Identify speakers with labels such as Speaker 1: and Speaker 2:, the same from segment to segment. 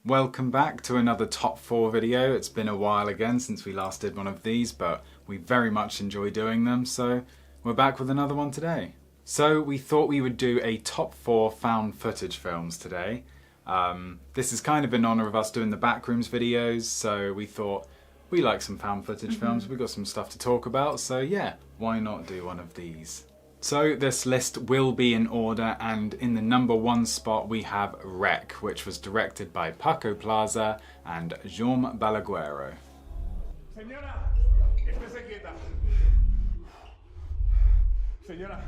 Speaker 1: Welcome back to another top 4 video. It's been a while again since we last did one of these, but we very much enjoy doing them, so we're back with another one today. So we thought we would do a top 4 found footage films today. This is kind of in honour of us doing the Backrooms videos, so we thought we like some found footage films, we've got some stuff to talk about, so yeah, why not do one of these? So this list will be in order, and in the number 1 spot we have Wreck, which was directed by Paco Plaza and Jaume Balaguero.
Speaker 2: Señora, estése quieta. Señora.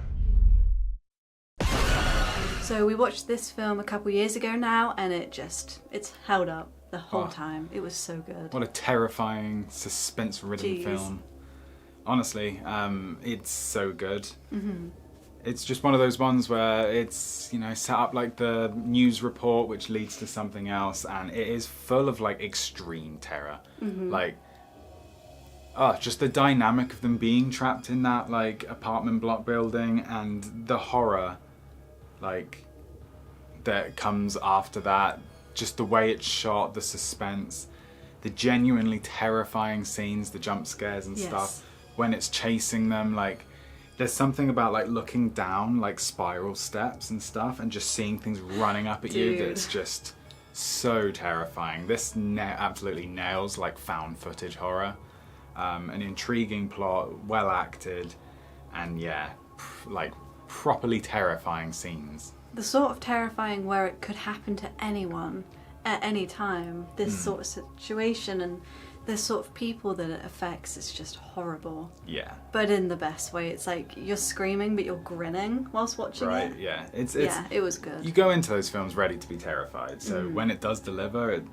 Speaker 3: So we watched this film a couple years ago now, and it's held up the whole time. It was so good.
Speaker 1: What a terrifying, suspense-ridden film. Honestly, it's so good. It's just one of those ones where it's, you know, set up like the news report which leads to something else, and it is full of like extreme terror. Like, just the dynamic of them being trapped in that like apartment block building and the horror like that comes after that. Just the way it's shot, the suspense, the genuinely terrifying scenes, the jump scares and stuff. When it's chasing them, like there's something about like looking down like spiral steps and stuff and just seeing things running up at you that's just so terrifying. This absolutely nails like found footage horror. An intriguing plot, well acted, and yeah, like properly terrifying scenes.
Speaker 3: The sort of terrifying where it could happen to anyone at any time. This sort of situation and the sort of people that it affects is just horrible.
Speaker 1: Yeah.
Speaker 3: But in the best way. It's like you're screaming but you're grinning whilst watching it.
Speaker 1: Right, yeah.
Speaker 3: It was good.
Speaker 1: You go into those films ready to be terrified, so when it does deliver, it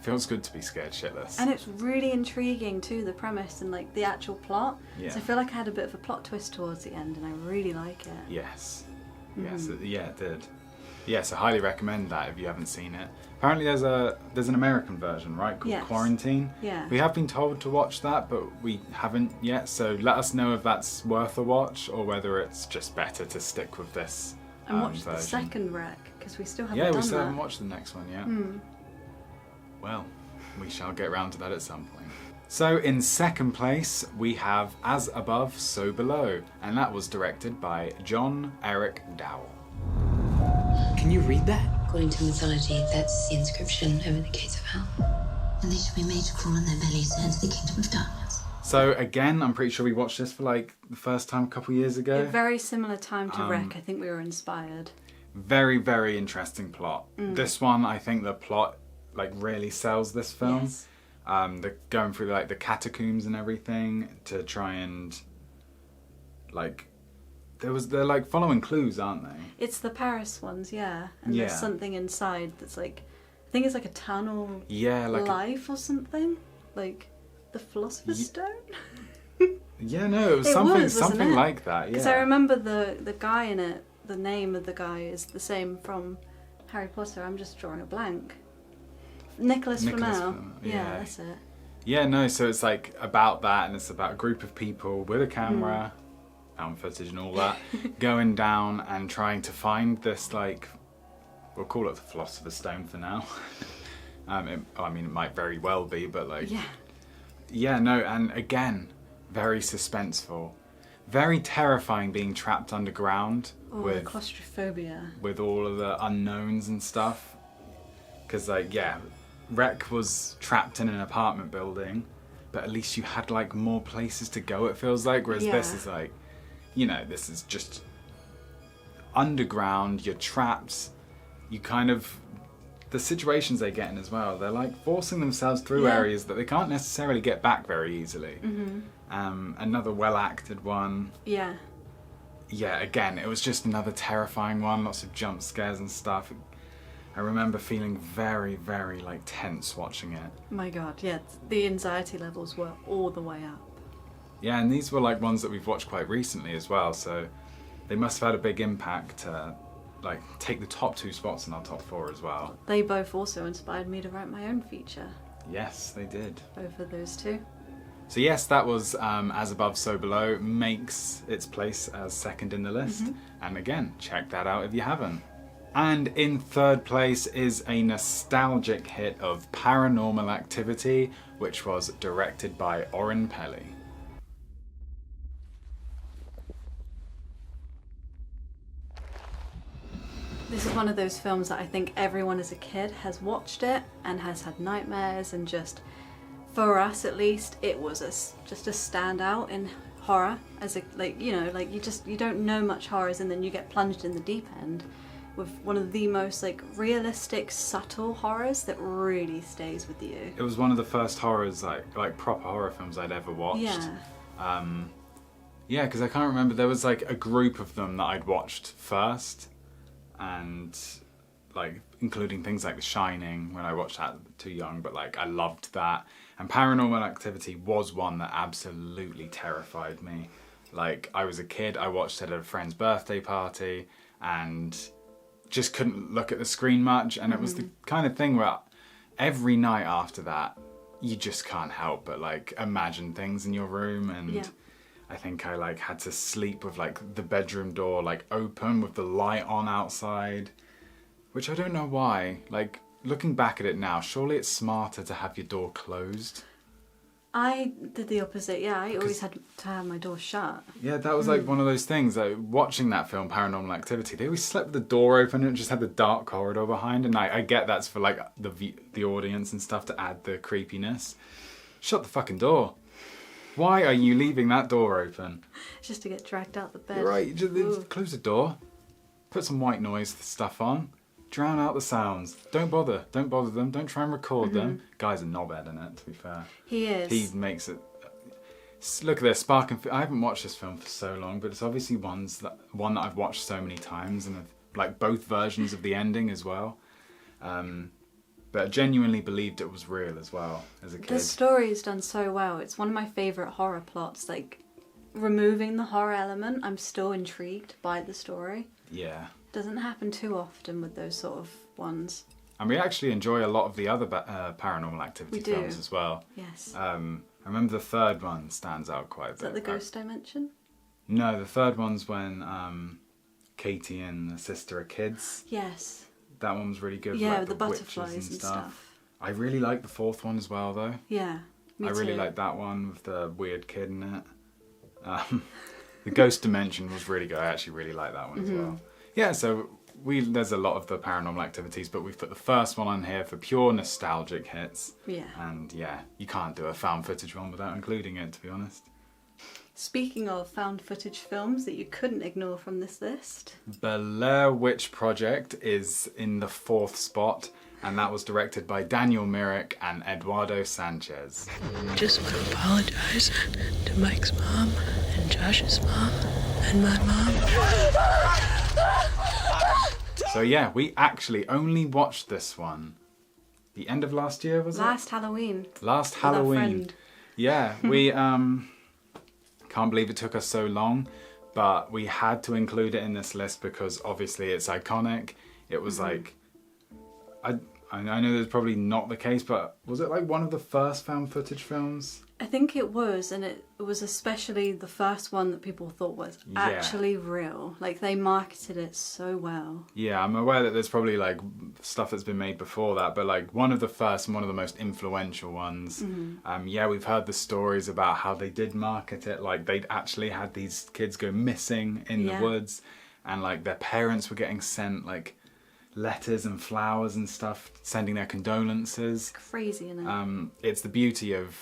Speaker 1: feels good to be scared shitless.
Speaker 3: And it's really intriguing too, the premise and like the actual plot.
Speaker 1: Yeah.
Speaker 3: So I feel like I had a bit of a plot twist towards the end and I really like it.
Speaker 1: Yes. Yes, yeah, it did. Yes, I highly recommend that if you haven't seen it. Apparently there's an American version, right, called Quarantine.
Speaker 3: Yeah.
Speaker 1: We have been told to watch that, but we haven't yet, so let us know if that's worth a watch or whether it's just better to stick with this
Speaker 3: And watch
Speaker 1: version.
Speaker 3: the second Wreck, because we still haven't
Speaker 1: Yeah,
Speaker 3: done
Speaker 1: we still
Speaker 3: that.
Speaker 1: haven't watched the next one yet. Well, we shall get round to that at some point. So in second place we have As Above, So Below, and that was directed by John Eric Dowell.
Speaker 4: Can you read that?
Speaker 5: According to mythology, that's the inscription over the gates of hell. And they shall be made to crawl on their bellies to enter the kingdom of darkness.
Speaker 1: So again, I'm pretty sure we watched this for like the first time a couple years ago.
Speaker 3: A very similar time to Wreck. I think we were inspired.
Speaker 1: Very, very interesting plot. This one, I think the plot like really sells this film.
Speaker 3: Yes.
Speaker 1: They're going through like the catacombs and everything to try and like they're like following clues, aren't they?
Speaker 3: It's the Paris ones, yeah. And there's something inside that's like, I think it's like a tunnel
Speaker 1: like
Speaker 3: life or something. Like the Philosopher's Stone?
Speaker 1: Yeah, no, it was something like that, yeah.
Speaker 3: Because I remember the guy in it, the name of the guy is the same from Harry Potter. I'm just drawing a blank. Nicholas Flamel. Yeah, that's it.
Speaker 1: Yeah, no, so it's like about that, and it's about a group of people with a camera, found footage and all that, going down and trying to find this, like, we'll call it the Philosopher's Stone for now. I mean, it might very well be, but like... Yeah, no, and again, very suspenseful. Very terrifying being trapped underground with
Speaker 3: claustrophobia.
Speaker 1: With all of the unknowns and stuff. Because, like, yeah, Wreck was trapped in an apartment building, but at least you had, like, more places to go, it feels like. Whereas this is, like, you know, this is just underground, you're trapped, you kind of... The situations they get in as well, they're, like, forcing themselves through areas that they can't necessarily get back very easily. Another well-acted one. Yeah, again, it was just another terrifying one, lots of jump scares and stuff. I remember feeling very, very like tense watching it.
Speaker 3: My God, yeah, the anxiety levels were all the way up.
Speaker 1: Yeah, and these were like ones that we've watched quite recently as well, so they must have had a big impact to like take the top 2 spots in our top 4 as well.
Speaker 3: They both also inspired me to write my own feature.
Speaker 1: Yes, they did.
Speaker 3: Both of those two.
Speaker 1: So yes, that was As Above, So Below, makes its place as second in the list. And again, check that out if you haven't. And in third place is a nostalgic hit of Paranormal Activity, which was directed by Oren Peli.
Speaker 3: This is one of those films that I think everyone as a kid has watched it and has had nightmares, and just, for us at least, it was just a standout in horror. As a, like, you know, like you don't know much horrors, and then you get plunged in the deep end with one of the most like realistic, subtle horrors that really stays with you.
Speaker 1: It was one of the first horrors, like proper horror films I'd ever watched.
Speaker 3: Yeah.
Speaker 1: Yeah, because I can't remember, there was like a group of them that I'd watched first, and like including things like The Shining when I watched that too young, but like I loved that. And Paranormal Activity was one that absolutely terrified me. Like, I was a kid, I watched it at a friend's birthday party and just couldn't look at the screen much, and it was the kind of thing where every night after that you just can't help but like imagine things in your room. And I think I like had to sleep with like the bedroom door like open with the light on outside, which I don't know why. Like, looking back at it now, surely it's smarter to have your door closed.
Speaker 3: I did the opposite, yeah. I always had to have my door shut.
Speaker 1: Yeah, that was like one of those things. Like, watching that film, Paranormal Activity, they always slept with the door open and it just had the dark corridor behind. And I get that's for like the audience and stuff to add the creepiness. Shut the fucking door. Why are you leaving that door open?
Speaker 3: Just to get dragged out the bed.
Speaker 1: You're right, just close the door. Put some white noise stuff on. Drown out the sounds. Don't bother them. Don't try and record them. Guy's a knobhead in it, to be fair.
Speaker 3: He is.
Speaker 1: He makes it. Look at this, Spark and I haven't watched this film for so long, but it's obviously one that I've watched so many times, and like both versions of the ending as well. But I genuinely believed it was real as well as a kid.
Speaker 3: The story is done so well. It's one of my favourite horror plots. Like, removing the horror element, I'm still intrigued by the story.
Speaker 1: Yeah.
Speaker 3: Doesn't happen too often with those sort of ones.
Speaker 1: And we actually enjoy a lot of the other Paranormal Activity films as well.
Speaker 3: Yes.
Speaker 1: I remember the third one stands out quite a bit.
Speaker 3: Is that the Ghost Dimension?
Speaker 1: No, the third one's when Katie and the sister are kids.
Speaker 3: Yes.
Speaker 1: That one was really good.
Speaker 3: Yeah,
Speaker 1: like
Speaker 3: with the
Speaker 1: witches
Speaker 3: butterflies and stuff.
Speaker 1: I really like the fourth one as well, though.
Speaker 3: Yeah, me
Speaker 1: I really
Speaker 3: too.
Speaker 1: like that one with the weird kid in it. The Ghost Dimension was really good. I actually really like that one as well. Yeah, so there's a lot of the Paranormal Activities, but we've put the first one on here for pure nostalgic hits. Yeah. And yeah, you can't do a found footage one without including it, to be honest.
Speaker 3: Speaking of found footage films that you couldn't ignore from this list.
Speaker 1: Blair Witch Project is in the fourth spot, and that was directed by Daniel Myrick and Eduardo Sanchez.
Speaker 6: Just want to apologize to Mike's mom and Josh's mom and my mom.
Speaker 1: So yeah, we actually only watched this one the end of last year, was it?
Speaker 3: Last Halloween.
Speaker 1: Last
Speaker 3: With our
Speaker 1: Halloween.
Speaker 3: friend.
Speaker 1: Yeah, we can't believe it took us so long, but we had to include it in this list because obviously it's iconic. It was like, I know that's probably not the case, but was it like one of the first found footage films?
Speaker 3: I think it was, and it was especially the first one that people thought was actually real. Like, they marketed it so well.
Speaker 1: Yeah, I'm aware that there's probably like stuff that's been made before that, but like one of the first and one of the most influential ones. Yeah, we've heard the stories about how they did market it. Like, they'd actually had these kids go missing in the woods, and like their parents were getting sent like letters and flowers and stuff, sending their condolences.
Speaker 3: Crazy, isn't it?
Speaker 1: It's the beauty of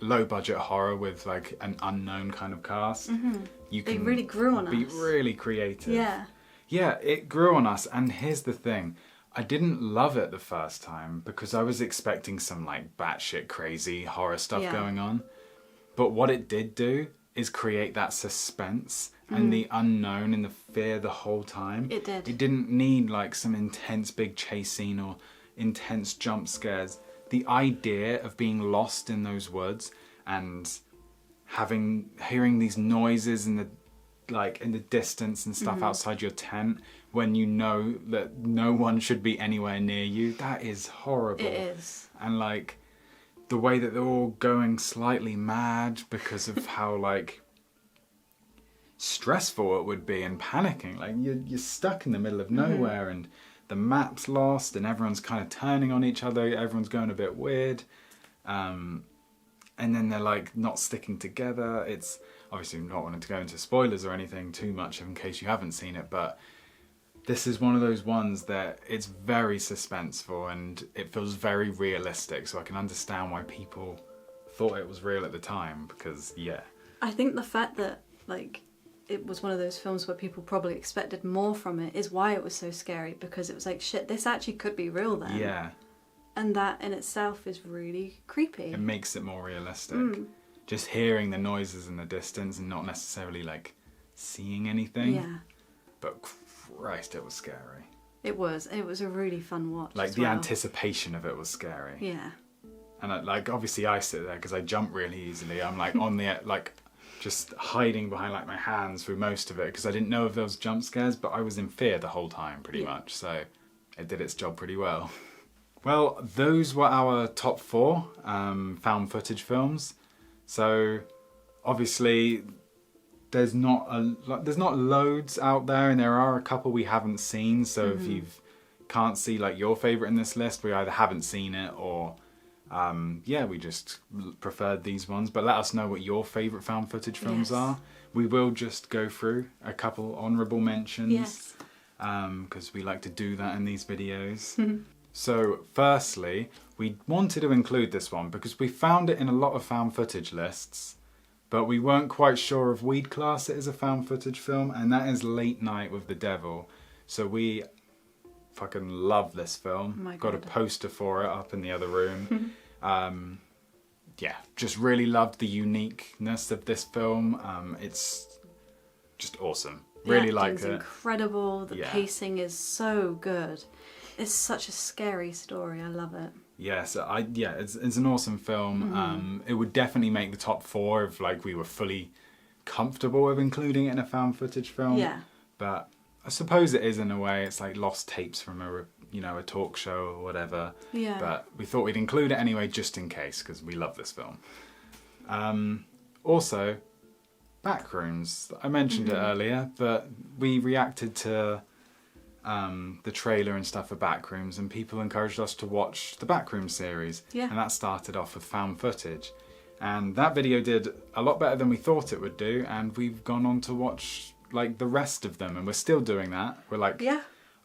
Speaker 1: low budget horror with like an unknown kind of cast. You can
Speaker 3: They really grew on
Speaker 1: be
Speaker 3: us.
Speaker 1: really creative.
Speaker 3: Yeah,
Speaker 1: it grew on us. And here's the thing, I didn't love it the first time because I was expecting some like batshit crazy horror stuff going on. But what it did do is create that suspense and the unknown and the fear the whole time.
Speaker 3: It did.
Speaker 1: It didn't need like some intense big chase scene or intense jump scares. The idea of being lost in those woods and hearing these noises in the distance and stuff outside your tent when you know that no one should be anywhere near you, that is horrible.
Speaker 3: it is.
Speaker 1: And like the way that they're all going slightly mad because of how like stressful it would be and panicking. Like you're stuck in the middle of nowhere, and the map's lost and everyone's kind of turning on each other, everyone's going a bit weird. And then they're like not sticking together. It's obviously not wanting to go into spoilers or anything too much in case you haven't seen it, but this is one of those ones that it's very suspenseful and it feels very realistic, so I can understand why people thought it was real at the time, because yeah.
Speaker 3: I think the fact that like it was one of those films where people probably expected more from it is why it was so scary, because it was like, shit, this actually could be real then.
Speaker 1: Yeah.
Speaker 3: And that in itself is really creepy.
Speaker 1: It makes it more realistic. Just hearing the noises in the distance and not necessarily like seeing anything.
Speaker 3: Yeah.
Speaker 1: But Christ, it was scary.
Speaker 3: It was a really fun watch.
Speaker 1: Like
Speaker 3: as
Speaker 1: the
Speaker 3: well.
Speaker 1: anticipation of it was scary.
Speaker 3: Yeah.
Speaker 1: And obviously I sit there because I jump really easily. I'm like on the like just hiding behind like my hands through most of it because I didn't know if there was jump scares, but I was in fear the whole time pretty much. So it did its job pretty well. Well, those were our top 4 found footage films. So obviously there's not loads out there, and there are a couple we haven't seen. So if you can't see like your favorite in this list, we either haven't seen it or we just preferred these ones. But let us know what your favorite found footage films are. We will just go through a couple honorable mentions because we like to do that in these videos. So firstly, we wanted to include this one because we found it in a lot of found footage lists, but we weren't quite sure if we'd class it as a found footage film, and that is Late Night with the Devil. So we fucking love this film.
Speaker 3: Oh my
Speaker 1: Got a
Speaker 3: God.
Speaker 1: poster for it up in the other room. Just really loved the uniqueness of this film. It's just awesome. Really liked
Speaker 3: The
Speaker 1: it.
Speaker 3: acting's incredible. The
Speaker 1: Yeah.
Speaker 3: pacing is so good. It's such a scary story. I love it.
Speaker 1: Yeah, so it's an awesome film. It would definitely make the top 4 if like we were fully comfortable with including it in a found footage film.
Speaker 3: Yeah.
Speaker 1: But I suppose it is in a way. It's like lost tapes from a talk show or whatever.
Speaker 3: Yeah.
Speaker 1: But we thought we'd include it anyway just in case because we love this film. Also, Backrooms. I mentioned it earlier, but we reacted to the trailer and stuff for Backrooms, and people encouraged us to watch the Backrooms series.
Speaker 3: Yeah.
Speaker 1: And that started off with found footage. And that video did a lot better than we thought it would do, and we've gone on to watch like the rest of them, and we're still doing that. We're like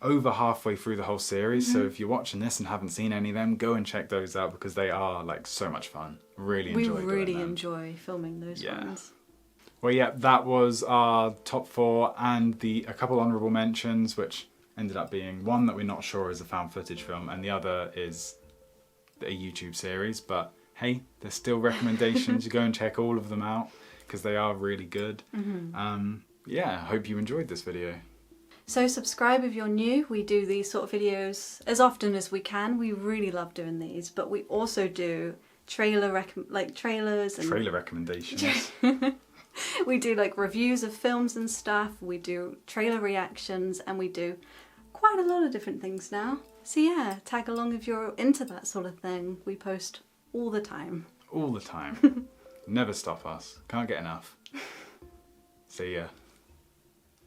Speaker 1: over halfway through the whole series, so if you're watching this and haven't seen any of them, go and check those out because they are like so much fun. Really enjoy doing them.
Speaker 3: We really enjoy filming those ones.
Speaker 1: Well, yeah, that was our top 4 and a couple honourable mentions, which ended up being one that we're not sure is a found footage film, and the other is a YouTube series. But hey, there's still recommendations. You go and check all of them out because they are really good. I hope you enjoyed this video.
Speaker 3: So subscribe if you're new. We do these sort of videos as often as we can. We really love doing these, but we also do trailers and
Speaker 1: Trailer recommendations.
Speaker 3: we do like reviews of films and stuff. We do trailer reactions, and we do quite a lot of different things now. So yeah, tag along if you're into that sort of thing. We post all the time.
Speaker 1: All the time. Never stop us. Can't get enough. See ya.